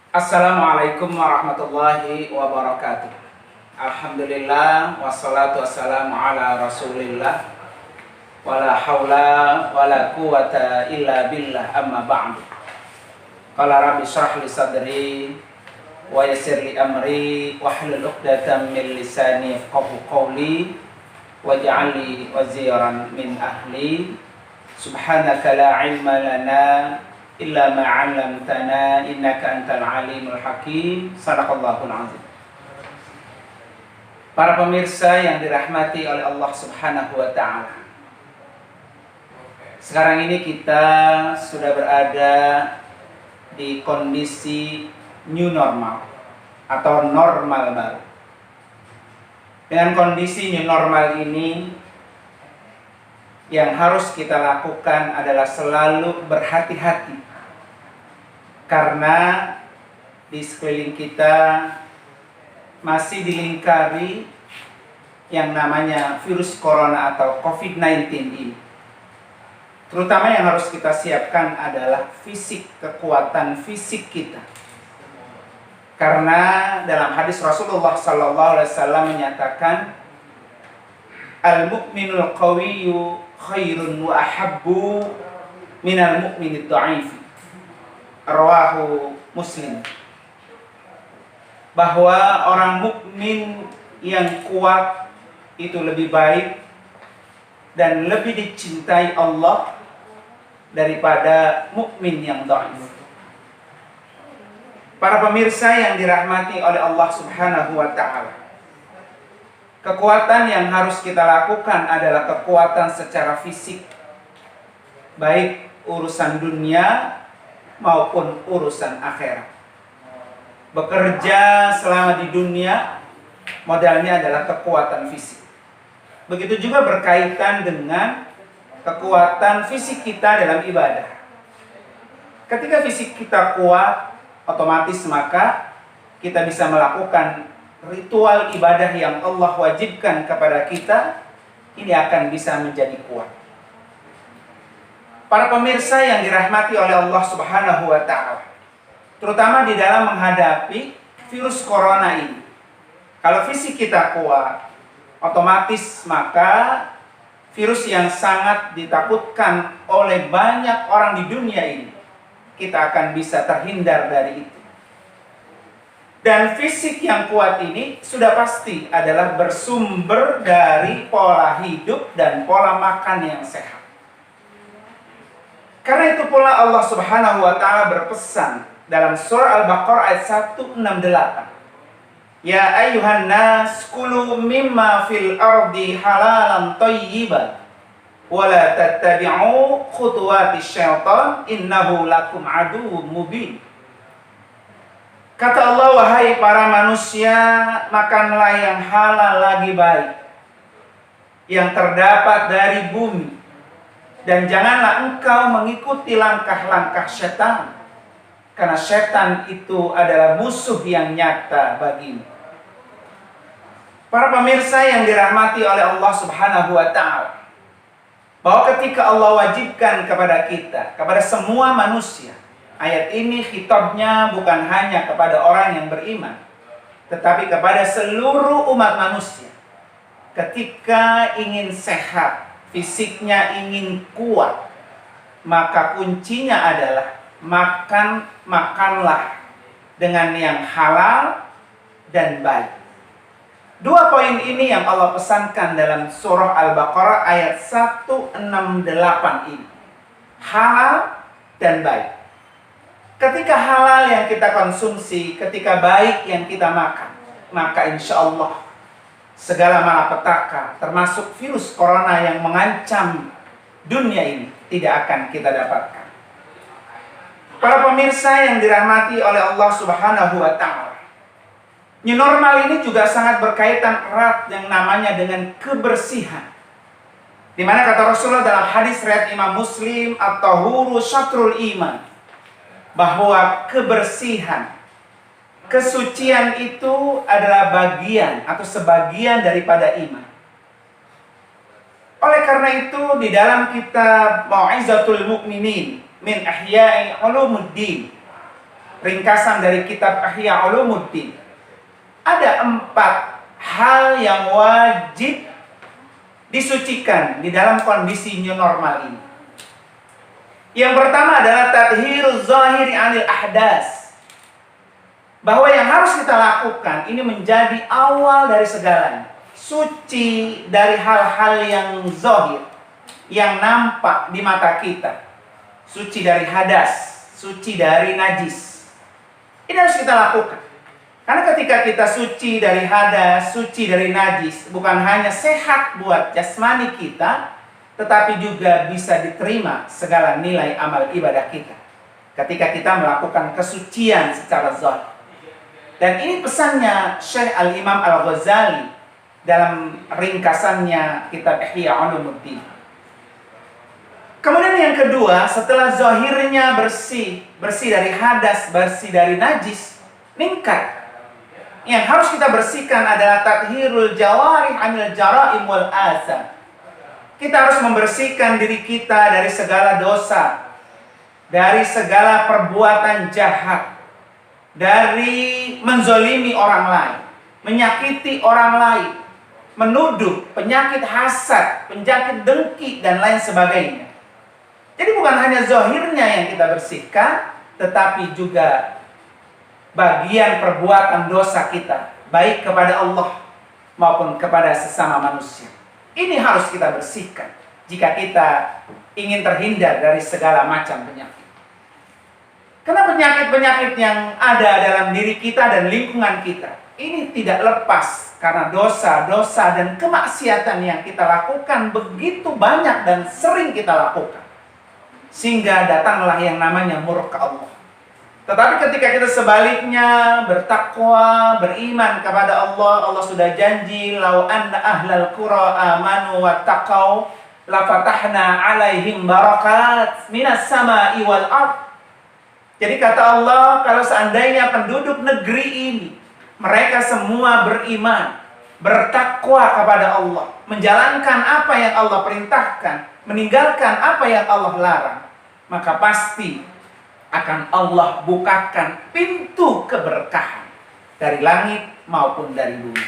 Assalamualaikum warahmatullahi wabarakatuh. Alhamdulillah wassalatu wassalamu ala Rasulillah wala haula wala quwata illa billah amma ba'du. Qala rabbi shrah li sadri wa yassir li amri wahlul 'uqdatam min lisani yafqahu qawli waj'al li waziran min ahli. Subhanaka la ilma lana illa ma 'allamtana innaka antal alimul hakim. Shadaqallahul azim. Para pemirsa yang dirahmati oleh Allah Subhanahu wa taala. Sekarang ini kita sudah berada di kondisi new normal atau normal baru. Dengan kondisi new normal ini, yang harus kita lakukan adalah selalu berhati-hati, karena di sekeliling kita masih dilingkari yang namanya virus corona atau COVID-19 ini. Terutama yang harus kita siapkan adalah fisik, kekuatan fisik kita. Karena dalam hadis Rasulullah SAW menyatakan, al-mu'minul qawiyyu khairun wa ahabbu minal mu'minid dha'if. Rawahu Muslim. Bahwa orang mukmin yang kuat itu lebih baik dan lebih dicintai Allah daripada mukmin yang dhaif. Para pemirsa yang dirahmati oleh Allah Subhanahu wa taala, kekuatan yang harus kita lakukan adalah kekuatan secara fisik, baik urusan dunia maupun urusan akhirat. Bekerja selama di dunia, modalnya adalah kekuatan fisik. Begitu juga berkaitan dengan kekuatan fisik kita dalam ibadah. Ketika fisik kita kuat, otomatis maka kita bisa melakukan ritual ibadah yang Allah wajibkan kepada kita. Ini akan bisa menjadi kuat. Para pemirsa yang dirahmati oleh Allah Subhanahu wa taala, terutama di dalam menghadapi virus corona ini. Kalau fisik kita kuat, otomatis maka virus yang sangat ditakutkan oleh banyak orang di dunia ini, kita akan bisa terhindar dari itu. Dan fisik yang kuat ini sudah pasti adalah bersumber dari pola hidup dan pola makan yang sehat. Karena itu pula Allah Subhanahu wa taala berpesan dalam surah Al-Baqarah ayat 168. Ya ayyuhan nas kulu mimma fil ardi halalan thayyiban wa la tattabi'u khutuwatis syaitan innahu lakum aduwwum mubin. Kata Allah, wahai para manusia, makanlah yang halal lagi baik, yang terdapat dari bumi, dan janganlah engkau mengikuti langkah-langkah setan, karena setan itu adalah musuh yang nyata bagimu. Para pemirsa yang dirahmati oleh Allah Subhanahu wa taala, bahwa ketika Allah wajibkan kepada kita, kepada semua manusia, ayat ini khitabnya bukan hanya kepada orang yang beriman, tetapi kepada seluruh umat manusia. Ketika ingin sehat, fisiknya ingin kuat, maka kuncinya adalah makanlah dengan yang halal dan baik. Dua poin ini yang Allah pesankan dalam surah Al-Baqarah ayat 168 ini. Halal dan baik. Ketika halal yang kita konsumsi, ketika baik yang kita makan, maka insya Allah segala malapetaka, termasuk virus corona yang mengancam dunia ini, tidak akan kita dapatkan. Para pemirsa yang dirahmati oleh Allah Subhanahu wa taala, new normal ini juga sangat berkaitan erat yang namanya dengan kebersihan. Di mana kata Rasulullah dalam hadis riwayat Imam Muslim, at-tahuru syatrul iman, bahwa kebersihan, kesucian itu adalah bagian atau sebagian daripada iman. Oleh karena itu di dalam kitab Mau'izatul Mu'minin min Ihya'i Ulumuddin, ringkasan dari kitab Ihya Ulumuddin. Ada 4 hal yang wajib disucikan di dalam kondisi new normal ini. Yang pertama adalah tathhiruz zahiri 'anil ahdas. Bahwa yang harus kita lakukan ini menjadi awal dari segalanya. Suci dari hal-hal yang zahir, yang nampak di mata kita. Suci dari hadas, suci dari najis. Ini harus kita lakukan. Karena ketika kita suci dari hadas, suci dari najis, bukan hanya sehat buat jasmani kita, tetapi juga bisa diterima segala nilai amal ibadah kita ketika kita melakukan kesucian secara zahir. Dan ini pesannya Syekh Al-Imam Al-Ghazali dalam ringkasannya kitab Ihya Ulumuddin. Kemudian yang kedua, setelah zahirnya bersih dari hadas, bersih dari najis, meningkat. Yang harus kita bersihkan adalah tathhirul jawarih 'anil jara'im wal asam. Kita harus membersihkan diri kita dari segala dosa, dari segala perbuatan jahat, dari menzolimi orang lain, menyakiti orang lain, menuduh, penyakit hasad, penyakit dengki, dan lain sebagainya. Jadi bukan hanya zahirnya yang kita bersihkan, tetapi juga bagian perbuatan dosa kita, baik kepada Allah maupun kepada sesama manusia. Ini harus kita bersihkan jika kita ingin terhindar dari segala macam penyakit. Karena penyakit-penyakit yang ada dalam diri kita dan lingkungan kita, ini tidak lepas karena dosa-dosa dan kemaksiatan yang kita lakukan begitu banyak dan sering kita lakukan. Sehingga datanglah yang namanya murka Allah. Tetapi ketika kita sebaliknya bertakwa, beriman kepada Allah, Allah sudah janji, "Lau anna ahlal qura amanu wattaqau la fatahna 'alaihim barakat minas sama'i wal ard." Jadi kata Allah, kalau seandainya penduduk negeri ini mereka semua beriman, bertakwa kepada Allah, menjalankan apa yang Allah perintahkan, meninggalkan apa yang Allah larang, maka pasti akan Allah bukakan pintu keberkahan dari langit maupun dari bumi.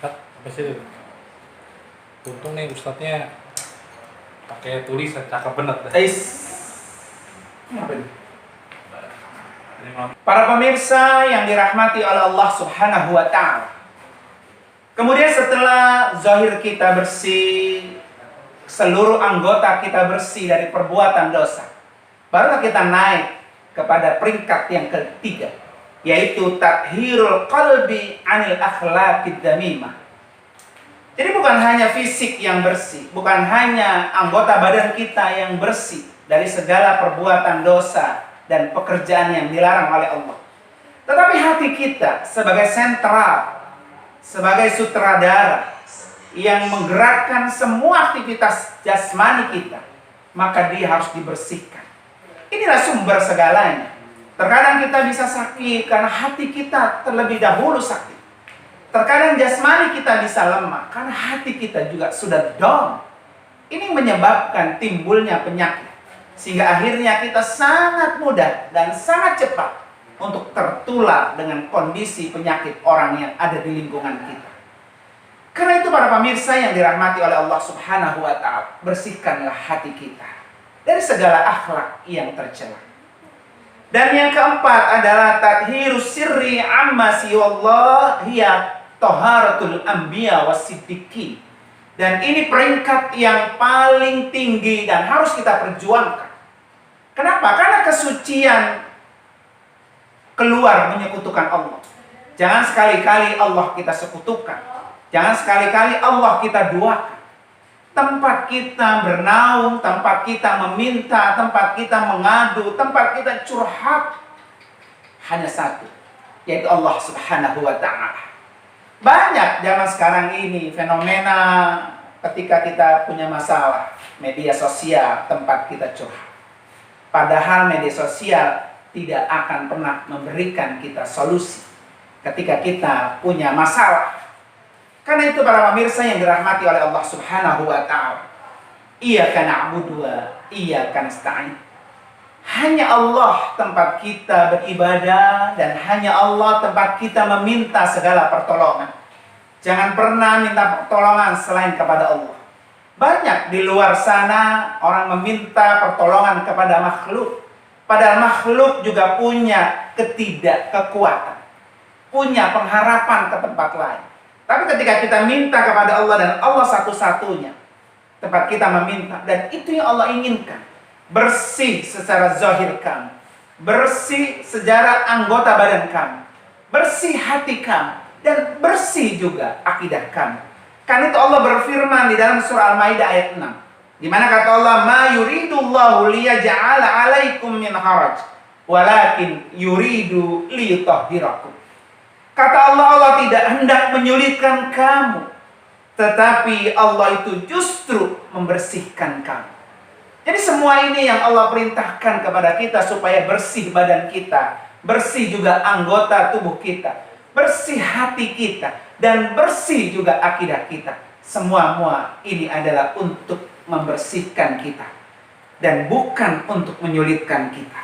Apa sih? Untung nih ustadznya pakai tulisan cakep bener. Para pemirsa yang dirahmati oleh Allah Subhanahu wa ta'ala. Kemudian setelah zahir kita bersih, seluruh anggota kita bersih dari perbuatan dosa, barulah kita naik kepada peringkat yang ketiga, yaitu tathhirul qalbi 'anil akhlaqid damimah. Jadi bukan hanya fisik yang bersih, bukan hanya anggota badan kita yang bersih dari segala perbuatan dosa dan pekerjaan yang dilarang oleh Allah, tetapi hati kita sebagai sentral, sebagai sutradara yang menggerakkan semua aktivitas jasmani kita, maka dia harus dibersihkan. Inilah sumber segalanya. Terkadang kita bisa sakit karena hati kita terlebih dahulu sakit. Terkadang jasmani kita bisa lemah karena hati kita juga sudah down. Ini menyebabkan timbulnya penyakit, sehingga akhirnya kita sangat mudah dan sangat cepat untuk tertular dengan kondisi penyakit orang yang ada di lingkungan kita. Karena itu para pemirsa yang dirahmati oleh Allah Subhanahu wa ta'ala, bersihkanlah hati kita dari segala akhlak yang tercela. Dan yang keempat adalah tathhirus sirri amma siwallah hiya taharatul anbiya wasiddiqin. Dan ini peringkat yang paling tinggi dan harus kita perjuangkan. Kenapa? Karena kesucian keluar menyekutukan Allah. Jangan sekali-kali Allah kita sekutukan. Jangan sekali-kali Allah kita duakan. Tempat kita bernaung, tempat kita meminta, tempat kita mengadu, tempat kita curhat, hanya satu, yaitu Allah Subhanahu wa ta'ala. Banyak zaman sekarang ini fenomena ketika kita punya masalah, media sosial tempat kita curhat. Padahal media sosial tidak akan pernah memberikan kita solusi ketika kita punya masalah. Karena itu para pemirsa yang dirahmati oleh Allah Subhanahu wa ta'ala, iyyaka na'budu wa iyyaka nasta'in. Hanya Allah tempat kita beribadah dan hanya Allah tempat kita meminta segala pertolongan. Jangan pernah minta pertolongan selain kepada Allah. Banyak di luar sana orang meminta pertolongan kepada makhluk. Padahal makhluk juga punya ketidakkekuatan, punya pengharapan ke tempat lain. Tapi ketika kita minta kepada Allah dan Allah satu-satunya tempat kita meminta, dan itu yang Allah inginkan. Bersih secara zahir kamu, bersih secara anggota badan kamu, bersih hati kamu, dan bersih juga akidah kamu. Kan itu Allah berfirman di dalam surah Al-Maidah ayat 6, di mana kata Allah, "Ma yuridullahu liyaj'ala 'alaikum min haraj, walakin yuridu liyutahhirakum." Kata Allah, Allah tidak hendak menyulitkan kamu, tetapi Allah itu justru membersihkan kamu. Jadi semua ini yang Allah perintahkan kepada kita supaya bersih badan kita, bersih juga anggota tubuh kita, bersih hati kita, dan bersih juga akidah kita. Semua ini adalah untuk membersihkan kita dan bukan untuk menyulitkan kita.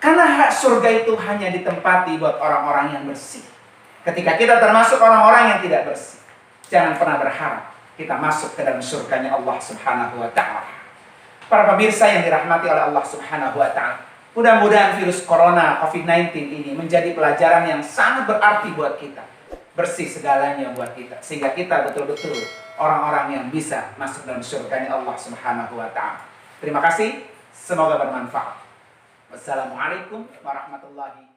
Karena hak surga itu hanya ditempati buat orang-orang yang bersih. Ketika kita termasuk orang-orang yang tidak bersih, jangan pernah berharap kita masuk ke dalam surganya Allah Subhanahu wa ta'ala. Para pemirsa yang dirahmati oleh Allah Subhanahu wa ta'ala, mudah-mudahan virus corona COVID-19 ini menjadi pelajaran yang sangat berarti buat kita. Bersih segalanya buat kita, sehingga kita betul-betul orang-orang yang bisa masuk dalam surganya Allah Subhanahu wa ta'ala. Terima kasih, semoga bermanfaat. Wassalamualaikum warahmatullahi wabarakatuh.